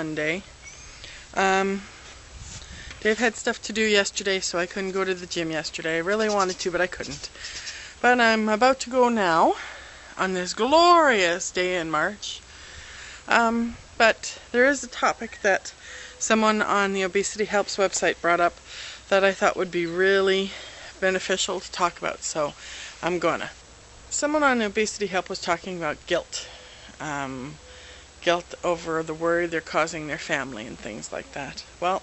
Monday. Dave had stuff to do yesterday, so I couldn't go to the gym yesterday. I really wanted to, but I couldn't. But I'm about to go now on this glorious day in March. But there is a topic that someone on the Obesity Helps website brought up that I thought would be really beneficial to talk about, so I'm gonna. Someone on Obesity Help was talking about guilt. Guilt over the worry they're causing their family and things like that. Well,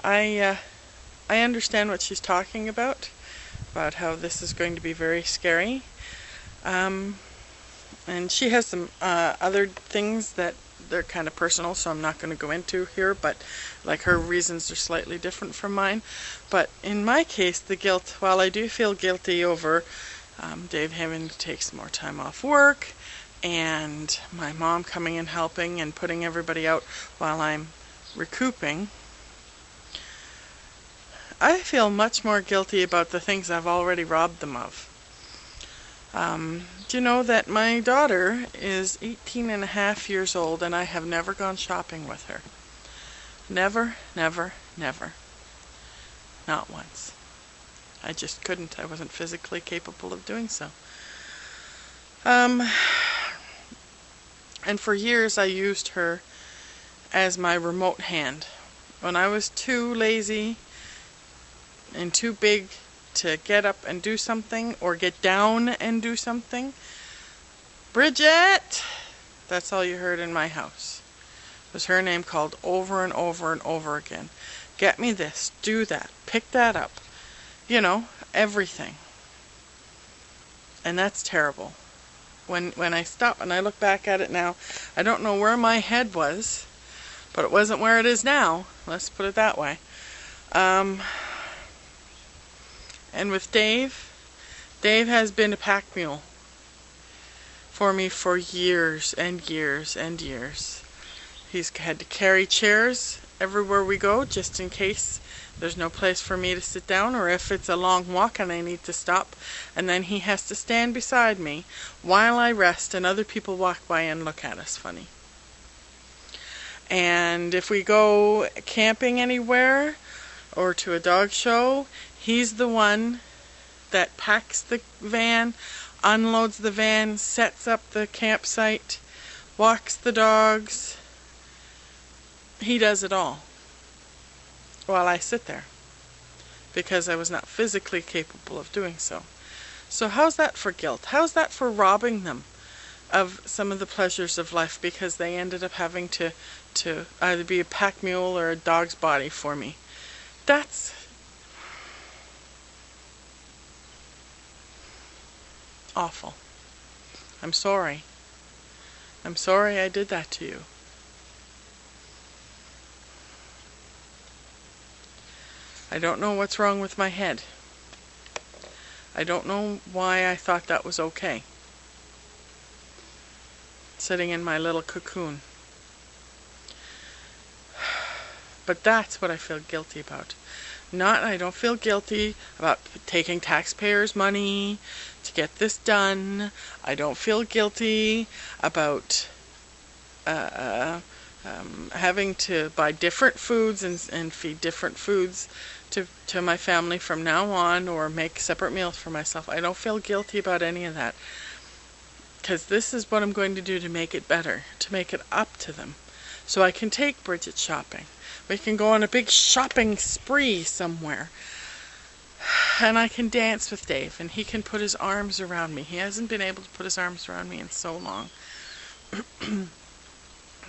I understand what she's talking about how this is going to be very scary. And she has some other things that they're kind of personal, so I'm not going to go into here, but like her reasons are slightly different from mine. But in my case, the guilt, while I do feel guilty over Dave having to take some more time off work, and my mom coming and helping and putting everybody out while I'm recouping, I feel much more guilty about the things I've already robbed them of. Do you know that my daughter is 18 and a half years old and I have never gone shopping with her? Never, never, never. Not once. I just couldn't. I wasn't physically capable of doing so. And for years I used her as my remote hand. When I was too lazy and too big to get up and do something or get down and do something, Bridget, that's all you heard in my house. It was her name called over and over and over again. Get me this, do that, pick that up. You know, everything. And that's terrible. When I stop and I look back at it now, I don't know where my head was, but it wasn't where it is now. Let's put it that way. And with Dave has been a pack mule for me for years and years and years. He's had to carry chairs everywhere we go just in case there's no place for me to sit down, or if it's a long walk and I need to stop, and then he has to stand beside me while I rest and other people walk by and look at us funny. And if we go camping anywhere or to a dog show, he's the one that packs the van, unloads the van, sets up the campsite, walks the dogs. He does it all while I sit there because I was not physically capable of doing so. So how's that for guilt? How's that for robbing them of some of the pleasures of life because they ended up having to either be a pack mule or a dog's body for me? That's awful. I'm sorry. I'm sorry I did that to you. I don't know what's wrong with my head. I don't know why I thought that was okay. Sitting in my little cocoon. But that's what I feel guilty about. I don't feel guilty about taking taxpayers' money to get this done. I don't feel guilty about having to buy different foods and feed different foods to my family from now on, or make separate meals for myself. I don't feel guilty about any of that, because this is what I'm going to do to make it better, to make it up to them, so I can take Bridget shopping. We can go on a big shopping spree somewhere, and I can dance with Dave, and he can put his arms around me. He hasn't been able to put his arms around me in so long.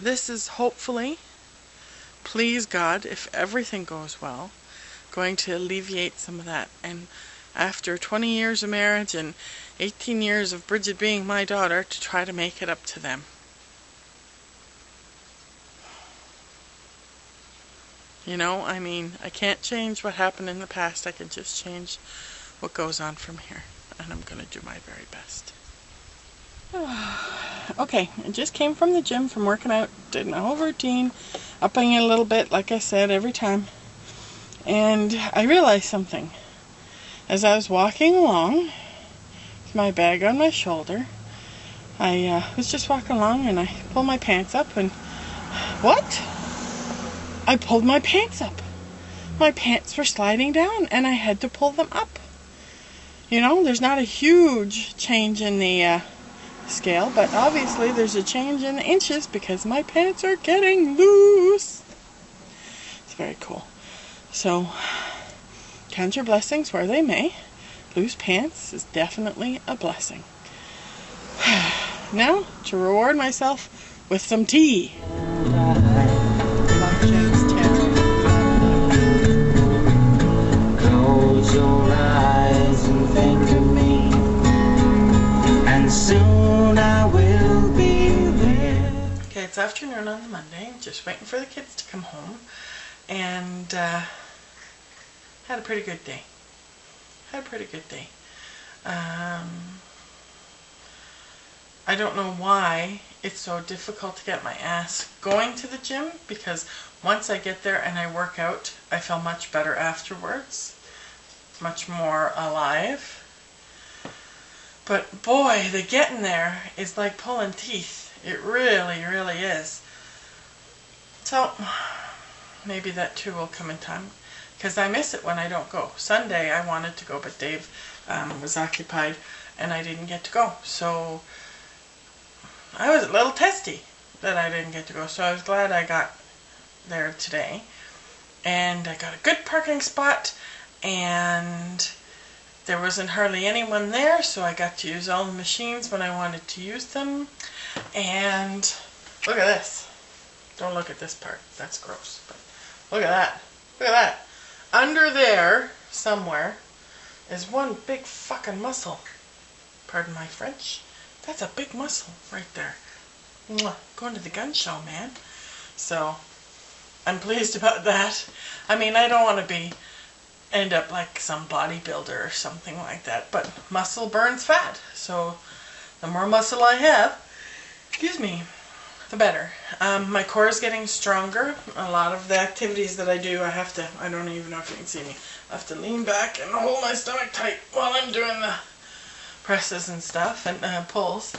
This is hopefully, please God, if everything goes well, going to alleviate some of that. And after 20 years of marriage and 18 years of Bridget being my daughter, to try to make it up to them. You know, I mean, I can't change what happened in the past. I can just change what goes on from here. And I'm going to do my very best. Okay, I just came from the gym from working out, did my whole routine, upping it a little bit, like I said, every time. And I realized something. As I was walking along with my bag on my shoulder, I was just walking along and I pulled my pants up and what? I pulled my pants up. My pants were sliding down and I had to pull them up. You know, there's not a huge change in the scale, but obviously there's a change in the inches because my pants are getting loose. It's very cool. So, count your blessings where they may. Loose pants is definitely a blessing. Now, to reward myself with some tea. Close your eyes and think of me, and soon I will be there. Okay, it's afternoon on the Monday. I'm just waiting for the kids to come home. And had a pretty good day. I don't know why it's so difficult to get my ass going to the gym, because once I get there and I work out, I feel much better afterwards. Much more alive. But boy, the getting there is like pulling teeth. It really, really is. So, maybe that too will come in time, because I miss it when I don't go. Sunday I wanted to go, but Dave was occupied and I didn't get to go. So I was a little testy that I didn't get to go. So I was glad I got there today. And I got a good parking spot and there wasn't hardly anyone there, so I got to use all the machines when I wanted to use them. And look at this. Don't look at this part. That's gross. But look at that. Look at that. Under there, somewhere, is one big fucking muscle. Pardon my French. That's a big muscle right there. Mwah. Going to the gun show, man. So, I'm pleased about that. I mean, I don't want to end up like some bodybuilder or something like that, but muscle burns fat. So, the more muscle I have, excuse me, the better. My core is getting stronger. A lot of the activities that I do, I don't even know if you can see me, I have to lean back and hold my stomach tight while I'm doing the presses and stuff and pulls.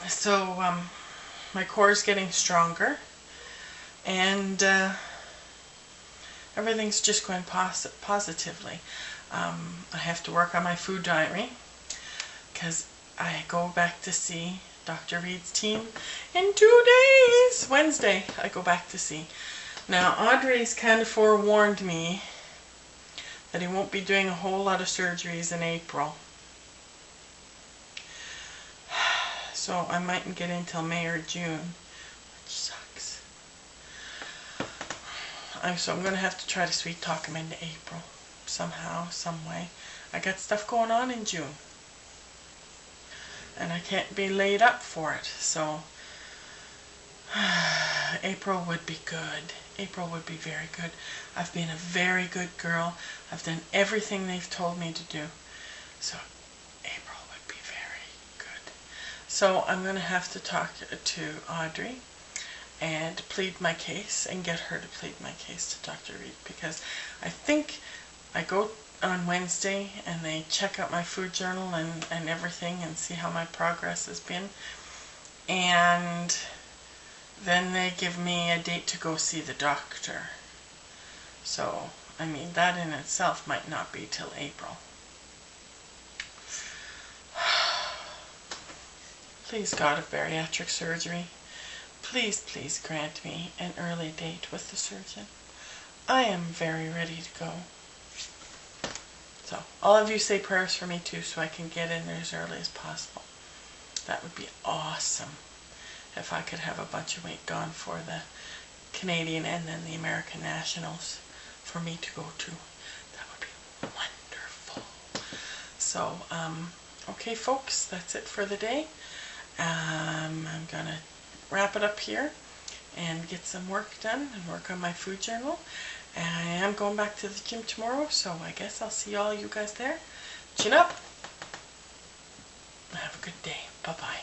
So my core is getting stronger and everything's just going positively. I have to work on my food diary because I go back to see Dr. Reed's team in 2 days. Wednesday I go back to see. Now Audrey's kind of forewarned me that he won't be doing a whole lot of surgeries in April. So I mightn't get in till May or June, which sucks. So I'm going to have to try to sweet talk him into April somehow, some way. I got stuff going on in June. And I can't be laid up for it, so April would be good. April would be very good. I've been a very good girl. I've done everything they've told me to do. So April would be very good. So I'm going to have to talk to Audrey and plead my case and get her to plead my case to Dr. Reed, because I think I go on Wednesday and they check out my food journal and everything and see how my progress has been, and then they give me a date to go see the doctor. So I mean, that in itself might not be till April. Please, God of bariatric surgery, please grant me an early date with the surgeon. I am very ready to go. So, all of you say prayers for me too, so I can get in there as early as possible. That would be awesome if I could have a bunch of weight gone for the Canadian and then the American Nationals for me to go to. That would be wonderful. So, okay folks, that's it for the day. I'm going to wrap it up here and get some work done and work on my food journal. And I am going back to the gym tomorrow, so I guess I'll see all you guys there. Chin up. Have a good day. Bye-bye.